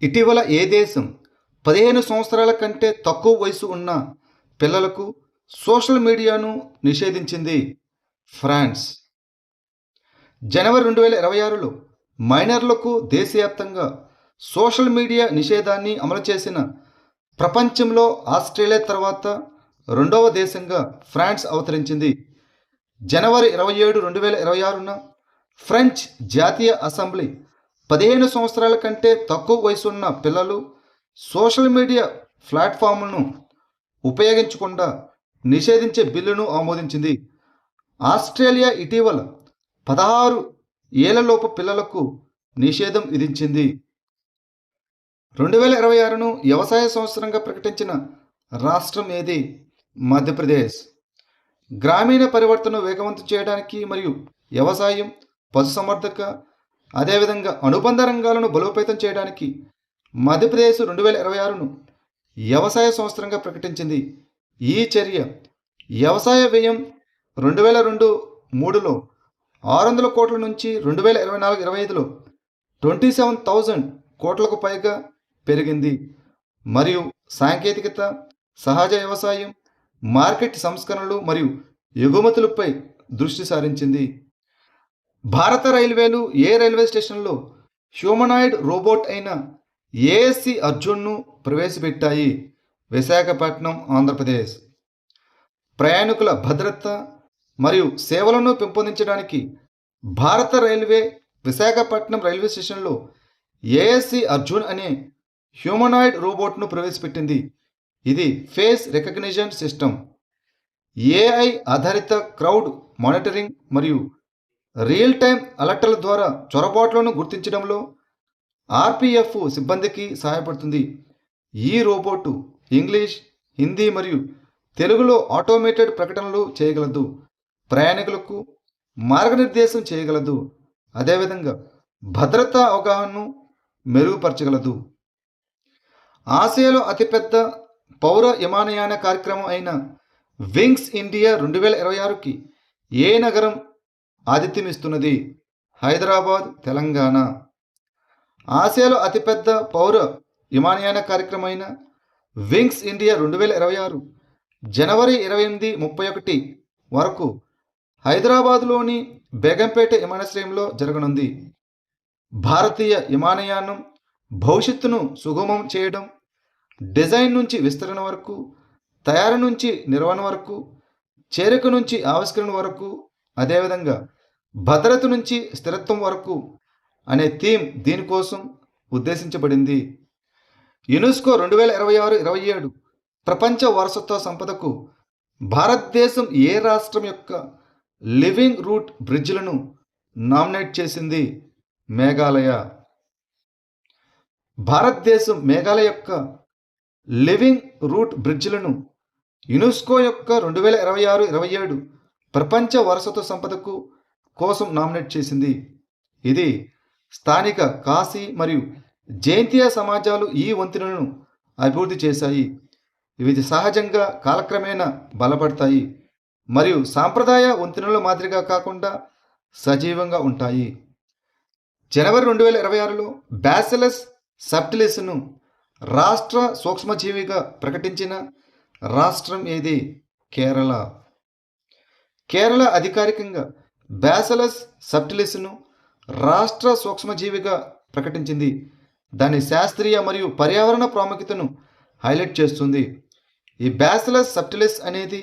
ఇటీవల ఏ దేశం 15 సంవత్సరాల కంటే తక్కువ వయసు ఉన్న పిల్లలకు సోషల్ మీడియాను నిషేధించింది? ఫ్రాన్స్. జనవరి 2026లో మైనర్లకు దేశవ్యాప్తంగా సోషల్ మీడియా నిషేధాన్ని అమలు చేసిన ప్రపంచంలో ఆస్ట్రేలియా తర్వాత రెండవ దేశంగా ఫ్రాన్స్ అవతరించింది. జనవరి 27, 2026న ఫ్రెంచ్ జాతీయ అసెంబ్లీ 15 సంవత్సరాల కంటే తక్కువ వయసున్న పిల్లలు సోషల్ మీడియా ప్లాట్ఫామ్లను ఉపయోగించకుండా నిషేధించే బిల్లును ఆమోదించింది. ఆస్ట్రేలియా ఇటీవల 16 ఏళ్లలోపు పిల్లలకు నిషేధం విధించింది. 2026ను వ్యవసాయ సంవత్సరంగా ప్రకటించిన రాష్ట్రం ఏది? మధ్యప్రదేశ్. గ్రామీణ పరివర్తనను వేగవంతం చేయడానికి మరియు వ్యవసాయం, పశుసంవర్ధక, అదేవిధంగా అనుబంధ రంగాలను బలోపేతం చేయడానికి మధ్యప్రదేశ్ 2026ను వ్యవసాయ సంవత్సరంగా ప్రకటించింది. ఈ చర్య వ్యవసాయ వ్యయం 2002-03లో 600 కోట్ల నుంచి 2024-25లో 27,000 కోట్లకు పైగా పెరిగింది మరియు సాంకేతికత, సహజ వ్యవసాయం, మార్కెట్ సంస్కరణలు మరియు ఎగుమతులపై దృష్టి సారించింది. భారత రైల్వేలు ఏ రైల్వే స్టేషన్లో హ్యూమనాయిడ్ రోబోట్ అయిన ఏఎస్సి అర్జున్ను ప్రవేశపెట్టాయి? విశాఖపట్నం, ఆంధ్రప్రదేశ్. ప్రయాణికుల భద్రత మరియు సేవలను పెంపొందించడానికి భారత రైల్వే విశాఖపట్నం రైల్వే స్టేషన్లో ఏఎస్సి అర్జున్ అనే హ్యూమనాయిడ్ రోబోట్ను ప్రవేశపెట్టింది. ఇది ఫేస్ రికగ్నిషన్ సిస్టమ్, ఏఐ ఆధారిత క్రౌడ్ మానిటరింగ్ మరియు రియల్ టైమ్ అలర్ట్ల ద్వారా చొరబాట్లను గుర్తించడంలో ఆర్పిఎఫ్ సిబ్బందికి సహాయపడుతుంది. ఈ రోబోటు ఇంగ్లీష్, హిందీ మరియు తెలుగులో ఆటోమేటెడ్ ప్రకటనలు చేయగలదు, ప్రయాణికులకు మార్గనిర్దేశం చేయగలదు, అదేవిధంగా భద్రతా అవగాహనను మెరుగుపరచగలదు. ఆసియాలో అతిపెద్ద పౌర విమానయాన కార్యక్రమం అయిన వింగ్స్ ఇండియా 2026కి ఏ నగరం ఆతిథ్యమిస్తున్నది? హైదరాబాద్, తెలంగాణ. ఆసియాలో అతిపెద్ద పౌర విమానయాన కార్యక్రమం అయిన వింగ్స్ ఇండియా 2026 జనవరి 28-31 వరకు హైదరాబాదులోని బేగంపేట విమానాశ్రయంలో జరగనుంది. భారతీయ విమానయానం భవిష్యత్తును సుగమం చేయడం, డిజైన్ నుంచి విస్తరణ వరకు, తయారీ నుంచి నిర్వహణ వరకు, చేరిక నుంచి ఆవిష్కరణ వరకు, అదేవిధంగా భద్రత నుంచి స్థిరత్వం వరకు అనే థీమ్ దీనికోసం ఉద్దేశించబడింది. యునెస్కో 2026-27 ప్రపంచ వారసత్వ సంపదకు భారతదేశం ఏ రాష్ట్రం యొక్క లివింగ్ రూట్ బ్రిడ్జ్లను నామినేట్ చేసింది? మేఘాలయ. భారతదేశం మేఘాలయ యొక్క లివింగ్ రూట్ బ్రిడ్జ్లను యునెస్కో యొక్క 2026-27 ప్రపంచ వారసత్వ సంపదకు కోసం నామినేట్ చేసింది. ఇది స్థానిక కాశీ మరియు జైంతియా సమాజాలు ఈ వంతెనలను అభివృద్ధి చేశాయి. ఇవి సహజంగా కాలక్రమేణా బలపడతాయి మరియు సాంప్రదాయ వంతెనల మాదిరిగా కాకుండా సజీవంగా ఉంటాయి. జనవరి 2026లో బ్యాసిలస్ సబ్టిలిస్ను రాష్ట్ర సూక్ష్మజీవిగా ప్రకటించిన రాష్ట్రం ఏది? కేరళ. కేరళ అధికారికంగా బ్యాసిలస్ సబ్టిలిస్ను రాష్ట్ర సూక్ష్మజీవిగా ప్రకటించింది. దాని శాస్త్రీయ మరియు పర్యావరణ ప్రాముఖ్యతను హైలైట్ చేస్తుంది. ఈ బ్యాసిలస్ సబ్టిలిస్ అనేది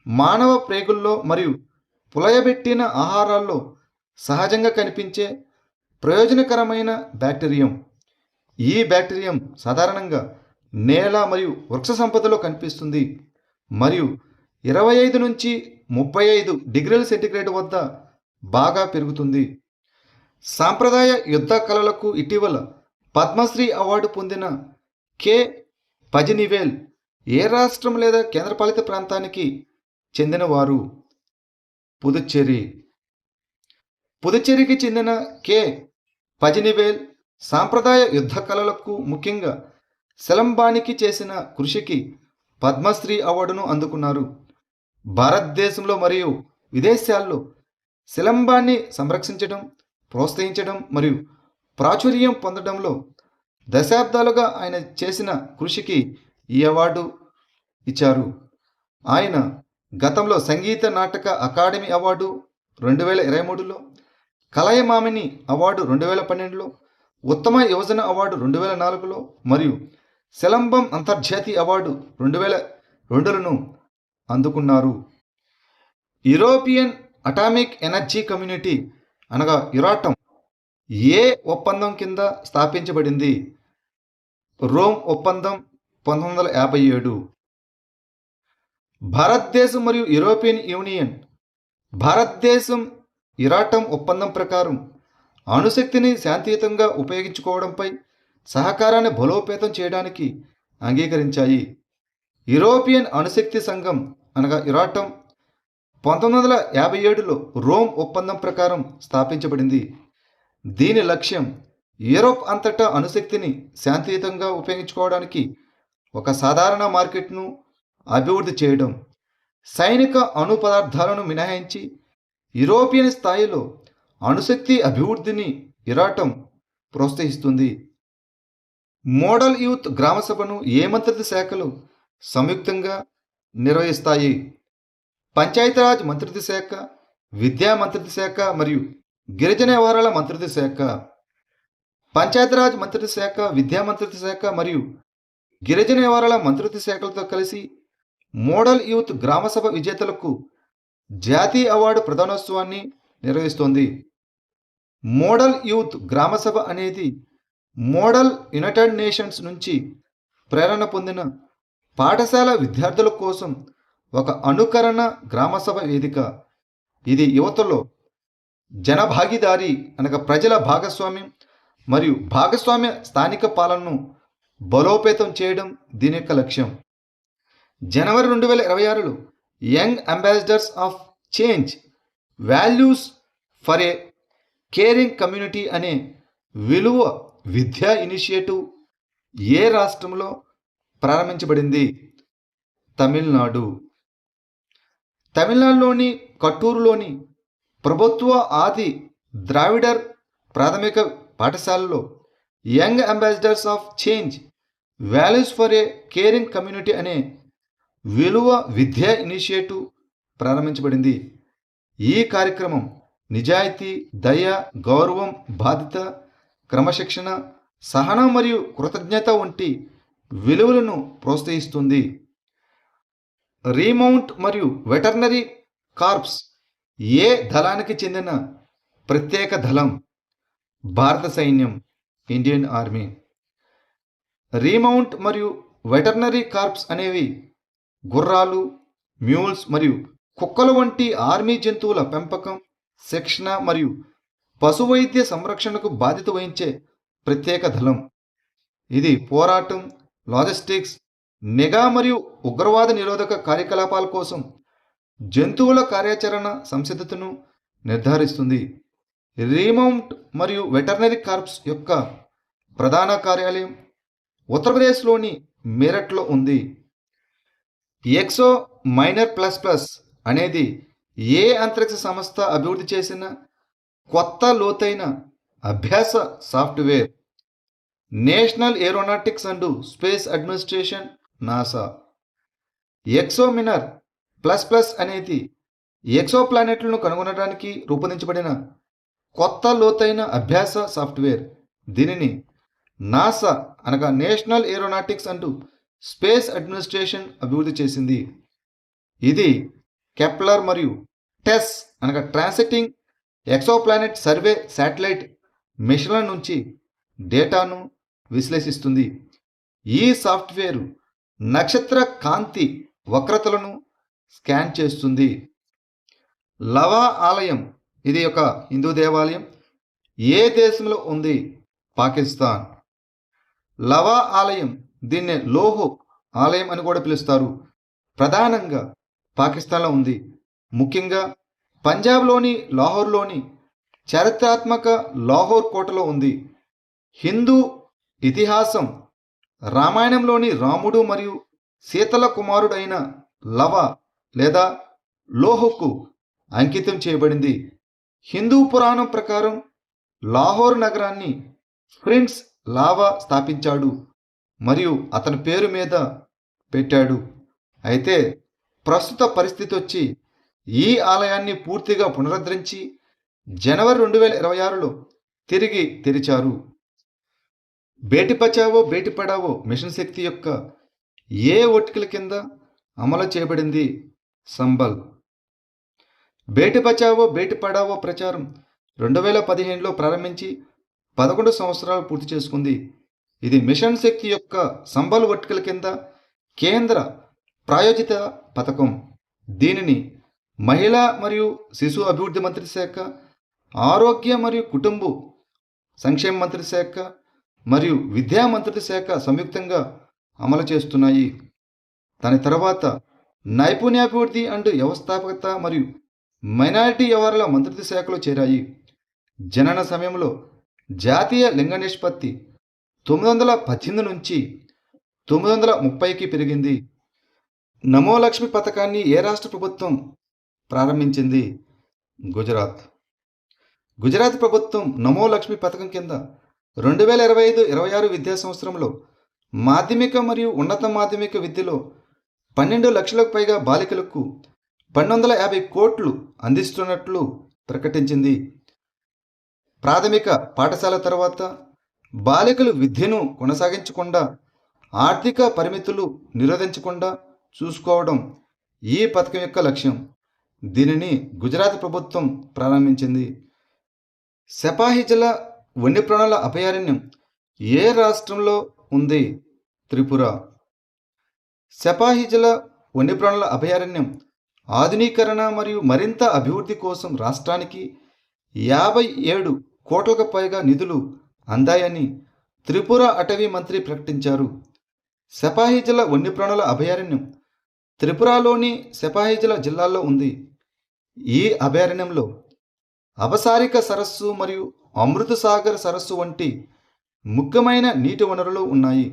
మానవ ప్రేగుల్లో మరియు పులయబెట్టిన ఆహారాల్లో సహజంగా కనిపించే ప్రయోజనకరమైన బ్యాక్టీరియం. ఈ బ్యాక్టీరియం సాధారణంగా నేల మరియు వృక్ష సంపదలో కనిపిస్తుంది మరియు 25 నుంచి 35 డిగ్రీల సెంటీగ్రేడ్ వద్ద బాగా పెరుగుతుంది. సాంప్రదాయ యుద్ధ కళలకు ఇటీవల పద్మశ్రీ అవార్డు పొందిన కె పజినివేల్ ఏ రాష్ట్రం లేదా కేంద్రపాలిత ప్రాంతానికి చెందినవారు? పుదుచ్చేరి. పుదుచ్చేరికి చెందిన కె పజినివేల్ సాంప్రదాయ యుద్ధ కళలకు ముఖ్యంగా సిలంబానికి చేసిన కృషికి పద్మశ్రీ అవార్డును అందుకున్నారు. భారతదేశంలో మరియు విదేశాల్లో సిలంబాన్ని సంరక్షించడం, ప్రోత్సహించడం మరియు ప్రాచుర్యం పొందడంలో దశాబ్దాలుగా ఆయన చేసిన కృషికి ఈ అవార్డు ఇచ్చారు. ఆయన గతంలో Sangeet Natak academy award 2023లో, కలైమామిని award 2012లో, ఉత్తమ యువజన అవార్డు 2004లో మరియు సిలంబం అంతర్జాతీయ అవార్డు 2002లను అందుకున్నారు. యూరోపియన్ అటామిక్ ఎనర్జీ కమ్యూనిటీ అనగా యురాటం ఏ ఒప్పందం కింద స్థాపించబడింది? రోమ్ ఒప్పందం 1957. భారతదేశం మరియు యూరోపియన్ యూనియన్ భారతదేశం యురాటం ఒప్పందం ప్రకారం అణుశక్తిని శాంతియుతంగా ఉపయోగించుకోవడంపై సహకారాన్ని బలోపేతం చేయడానికి అంగీకరించాయి. యూరోపియన్ అణుశక్తి సంఘం అనగా యురాటం 1957లో రోమ్ ఒప్పందం ప్రకారం స్థాపించబడింది. దీని లక్ష్యం యూరోప్ అంతటా అణుశక్తిని శాంతియుతంగా ఉపయోగించుకోవడానికి ఒక సాధారణ మార్కెట్ను అభివృద్ధి చేయడం. సైనిక అణు పదార్థాలను మినహాయించి యూరోపియన్ స్థాయిలో అణుశక్తి అభివృద్ధిని యురాటం ప్రోత్సహిస్తుంది. మోడల్ యూత్ గ్రామసభను ఏ మంత్రిత్వ శాఖలు సంయుక్తంగా నిర్వహిస్తాయి? పంచాయతీరాజ్ మంత్రిత్వ శాఖ, విద్యా మంత్రిత్వ శాఖ మరియు గిరిజన వ్యవహారాల మంత్రిత్వ శాఖ. పంచాయతీరాజ్ మంత్రిత్వ శాఖ, విద్యా మంత్రిత్వ శాఖ మరియు గిరిజన వ్యవహారాల మంత్రిత్వ శాఖలతో కలిసి మోడల్ యూత్ గ్రామసభ విజేతలకు జాతీయ అవార్డు ప్రదానోత్సవాన్ని నిర్వహిస్తోంది. మోడల్ యూత్ గ్రామసభ అనేది మోడల్ యునైటెడ్ నేషన్స్ నుంచి ప్రేరణ పొందిన పాఠశాల విద్యార్థుల కోసం ఒక అనుకరణ గ్రామసభ వేదిక. ఇది యువతలో జనభాగీదారీ అనగా ప్రజల భాగస్వామ్యం మరియు భాగస్వామ్య స్థానిక పాలనను బలోపేతం చేయడం దీని యొక్క లక్ష్యం. జనవరి 2026లో young ambassadors of change values for a caring community అనే విలువ విద్యా ఇనిషియేటివ్ ఏ రాష్ట్రంలో ప్రారంభించబడింది? తమిళనాడు. తమిళనాడులోని కట్టూరులోని ప్రభుత్వ ఆది ద్రావిడర్ ప్రాథమిక పాఠశాలలో young ambassadors of change values for a caring community అనే విలువ విద్యా ఇనిషియేటివ్ ప్రారంభించబడింది. ఈ కార్యక్రమం నిజాయితీ, దయ, గౌరవం, బాధ్యత, క్రమశిక్షణ, సహనం మరియు కృతజ్ఞత వంటి విలువలను ప్రోత్సహిస్తుంది. రీమౌంట్ మరియు వెటర్నరీ కార్ప్స్ ఏ దళానికి చెందిన ప్రత్యేక దళం? భారత సైన్యం, ఇండియన్ ఆర్మీ. రీమౌంట్ మరియు వెటర్నరీ కార్ప్స్ అనేవి గుర్రాలు, మ్యూల్స్ మరియు కుక్కల వంటి ఆర్మీ జంతువుల పెంపకం, శిక్షణ మరియు పశువైద్య సంరక్షణకు బాధ్యత వహించే ప్రత్యేక దళం. ఇది పోరాటం, లాజిస్టిక్స్, నిఘా మరియు ఉగ్రవాద నిరోధక కార్యకలాపాల కోసం జంతువుల కార్యాచరణ సంసిద్ధతను నిర్ధారిస్తుంది. రీమౌంట్ మరియు వెటర్నరీ కార్ప్స్ యొక్క ప్రధాన కార్యాలయం ఉత్తరప్రదేశ్లోని మీరట్లో ఉంది. ఎక్సో మైనర్ ప్లస్ ప్లస్ అనేది ఏ అంతరిక్ష సంస్థ అభివృద్ధి చేసిన కొత్త లోతైన అభ్యాస software? National aeronautics and space administration, NASA. ExoMiner plus plus అనేది ఎక్సో ప్లానెట్లను కనుగొనడానికి రూపొందించబడిన కొత్త లోతైన అభ్యాస సాఫ్ట్వేర్. దీనిని నాసా అనగా national aeronautics and space administration అభివృద్ధి చేసింది. ఇది కెప్లర్ మరియు టెస్ అనగా ట్రాన్సిటింగ్ ఎక్సోప్లానెట్ సర్వే శాటిలైట్ మిషన్ల నుంచి డేటాను విశ్లేషిస్తుంది. ఈ సాఫ్ట్వేర్ నక్షత్ర కాంతి వక్రతలను స్కాన్ చేస్తుంది. లవా ఆలయం ఇది ఒక హిందూ దేవాలయం. ఏ దేశంలో ఉంది? పాకిస్తాన్. లవా ఆలయం, దీన్నే లోహో ఆలయం అని కూడా పిలుస్తారు, ప్రధానంగా పాకిస్తాన్లో ఉంది. ముఖ్యంగా పంజాబ్లోని లాహోర్లోని చారిత్రాత్మక లాహోర్ కోటలో ఉంది. హిందూ ఇతిహాసం రామాయణంలోని రాముడు మరియు సీతల కుమారుడైన లవ లేదా లోహకు అంకితం చేయబడింది. హిందూ పురాణం ప్రకారం లాహోర్ నగరాన్ని ప్రిన్స్ లావా స్థాపించాడు మరియు అతని పేరు మీద పెట్టాడు. అయితే ప్రస్తుత పరిస్థితి వచ్చి ఈ ఆలయాన్ని పూర్తిగా పునరుద్ధరించి జనవరి 2026లో తిరిగి తెరిచారు. బేటీ బచావో బేటీ పడావో మిషన్ శక్తి యొక్క ఏ ఒట్టికల కింద అమలు చేయబడింది? సంబల్. బేటీ బచావో బేటీ పడావో ప్రచారం 2015లో ప్రారంభించి 11 సంవత్సరాలు పూర్తి చేసుకుంది. ఇది మిషన్ శక్తి యొక్క సంబల్ ఒట్టికల కింద కేంద్ర ప్రాయోజిత పథకం. దీనిని మహిళా మరియు శిశు అభివృద్ధి మంత్రిత్వ శాఖ, ఆరోగ్య మరియు కుటుంబ సంక్షేమ మంత్రిత్వ శాఖ మరియు విద్యా మంత్రిత్వ శాఖ సంయుక్తంగా అమలు చేస్తున్నాయి. దాని తర్వాత నైపుణ్యాభివృద్ధి అండ్ వ్యవస్థాపకత మరియు మైనారిటీ వ్యవహారాల మంత్రిత్వ శాఖలో చేరాయి. జనన సమయంలో జాతీయ లింగ నిష్పత్తి 918 నుంచి 930కి పెరిగింది. నమో లక్ష్మి పథకాన్ని ఏ రాష్ట్ర ప్రభుత్వం ప్రారంభించింది? గుజరాత్. గుజరాత్ ప్రభుత్వం నమో లక్ష్మి పథకం కింద 2025-26 విద్యా సంవత్సరంలో మాధ్యమిక మరియు ఉన్నత మాధ్యమిక విద్యలో 12 లక్షలకు పైగా బాలికలకు 1250 కోట్లు అందిస్తున్నట్లు ప్రకటించింది. ప్రాథమిక పాఠశాల తర్వాత బాలికలు విద్యను కొనసాగించకుండా ఆర్థిక పరిమితులు నిరోధించకుండా చూసుకోవడం ఈ పథకం యొక్క లక్ష్యం. దీనిని గుజరాత్ ప్రభుత్వం ప్రారంభించింది. సెపాహిజల వన్యప్రాణుల అభయారణ్యం ఏ రాష్ట్రంలో ఉంది? త్రిపుర. సెపాహిజల వన్యప్రాణుల అభయారణ్యం ఆధునీకరణ మరియు మరింత అభివృద్ధి కోసం రాష్ట్రానికి 57 కోట్లకు పైగా నిధులు అందాయని త్రిపుర అటవీ మంత్రి ప్రకటించారు. సెపాహిజల వన్యప్రాణుల అభయారణ్యం త్రిపురలోని సెపాహిజల జిల్లాలో ఉంది. ఈ అభయారణ్యంలో అపసారిక సరస్సు మరియు అమృతసాగర్ సరస్సు వంటి ముఖ్యమైన నీటి వనరులు ఉన్నాయి.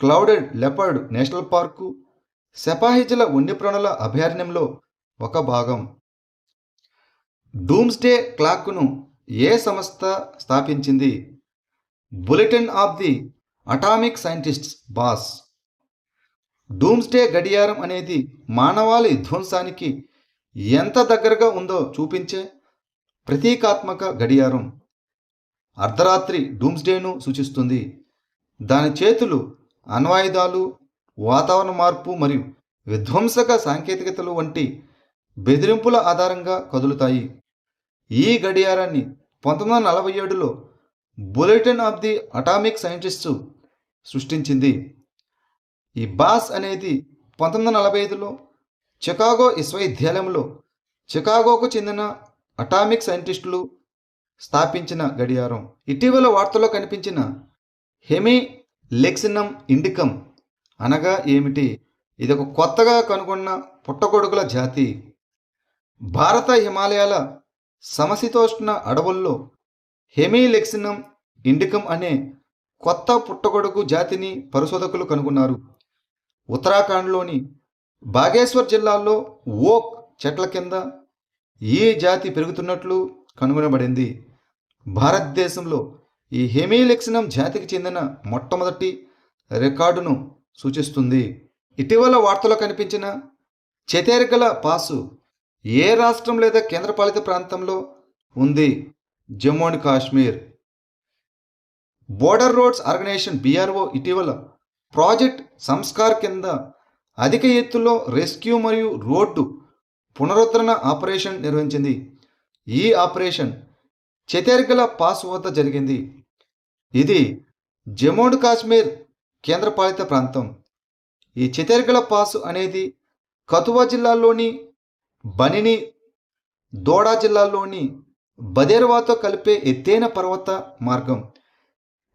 Clouded leopard national park Sepahijala వన్యప్రాణుల అభయారణ్యంలో ఒక భాగం. డూమ్స్డే క్లాక్ను ఏ సంస్థ స్థాపించింది? Bulletin of the atomic scientists బాస్. డూమ్స్డే గడియారం అనేది మానవాళి ధ్వంసానికి ఎంత దగ్గరగా ఉందో చూపించే ప్రతీకాత్మక గడియారం. అర్ధరాత్రి డూమ్స్డేను సూచిస్తుంది. దాని చేతులు అణ్వాయుధాలు, వాతావరణ మార్పు మరియు విధ్వంసక సాంకేతికతలు వంటి బెదిరింపుల ఆధారంగా కదులుతాయి. ఈ గడియారాన్ని 1947లో bulletin of the atomic scientists సృష్టించింది. ఈ బాస్ అనేది 1945లో చికాగో విశ్వవిద్యాలయంలో చికాగోకు చెందిన అటామిక్ సైంటిస్టులు స్థాపించిన గడియారం. ఇటీవల వార్తల్లో కనిపించిన హెమీ లెక్సినం ఇండికం అనగా ఏమిటి? ఇది ఒక కొత్తగా కనుగొన్న పుట్టగొడుగుల జాతి. భారత హిమాలయాల సమశీతోష్ణ అడవుల్లో హెమీలెక్సినం ఇండికం అనే కొత్త పుట్టగొడుగు జాతిని పరిశోధకులు కనుగొన్నారు. ఉత్తరాఖండ్లోని బాగేశ్వర్ జిల్లాలో ఓక్ చెట్ల కింద ఈ జాతి పెరుగుతున్నట్లు కనుగొనబడింది. భారతదేశంలో ఈ హెమీలెక్సినం జాతికి చెందిన మొట్టమొదటి రికార్డును సూచిస్తుంది. ఇటీవల వార్తలో కనిపించిన ఛతీర్గఢ్ పాసు ఏ రాష్ట్రం లేదా కేంద్రపాలిత ప్రాంతంలో ఉంది? Jammu and Kashmir. Border roads organisation BRO ఇటీవల ప్రాజెక్ట్ సంస్కార్ కింద అధిక ఎత్తులో రెస్క్యూ మరియు రోడ్డు పునరుద్ధరణ ఆపరేషన్ నిర్వహించింది. ఈ ఆపరేషన్ ఛతీర్గఢ్ పాస్ వద్ద జరిగింది. ఇది జమ్మూ అండ్ కాశ్మీర్ కేంద్రపాలిత ప్రాంతం. ఈ ఛతీర్గఢ్ పాస్ అనేది కథువా జిల్లాలోని బనిని, దోడా జిల్లాలోని బదేర్వాతో కలిపే ఎత్తైన పర్వత మార్గం.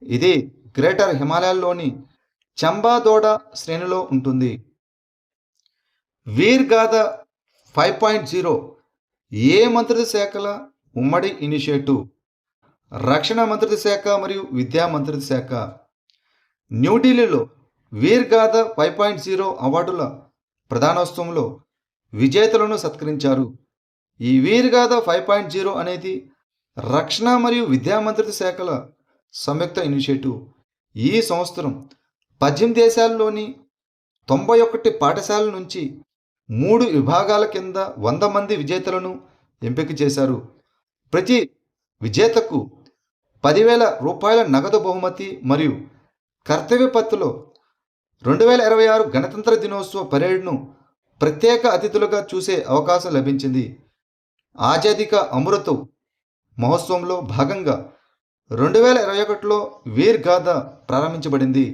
ఇది గ్రేటర్ హిమాలయాల్లోని చంబా దోడా శ్రేణిలో ఉంటుంది. వీర్ గాథ 5.0 ఏ మంత్రిత్వ శాఖల ఉమ్మడి ఇనిషియేటివ్? రక్షణ మంత్రిత్వ శాఖ మరియు విద్యా మంత్రిత్వ శాఖ. న్యూఢిల్లీలో వీర్ గాథ 5.0 అవార్డుల ప్రధానోత్సవంలో విజేతలను సత్కరించారు. ఈ వీర్ గాథ 5.0 అనేది రక్షణ మరియు విద్యా మంత్రిత్వ శాఖల సంయుక్త ఇనిషియేటివ్ ఈ సంవత్సరం 18 దేశాల్లోని 91 పాఠశాలల నుంచి 3 విభాగాల కింద 100 మంది విజేతలను ఎంపిక చేశారు. ప్రతి విజేతకు 10,000 రూపాయల నగదు బహుమతి మరియు కర్తవ్య పత్తులో 2026 గణతంత్ర దినోత్సవ పరేడ్ను ప్రత్యేక అతిథులుగా చూసే అవకాశం లభించింది. ఆజాదీ కా అమృత్ మహోత్సవంలో భాగంగా 2021లో వీర్ గాథ ప్రారంభించబడింది.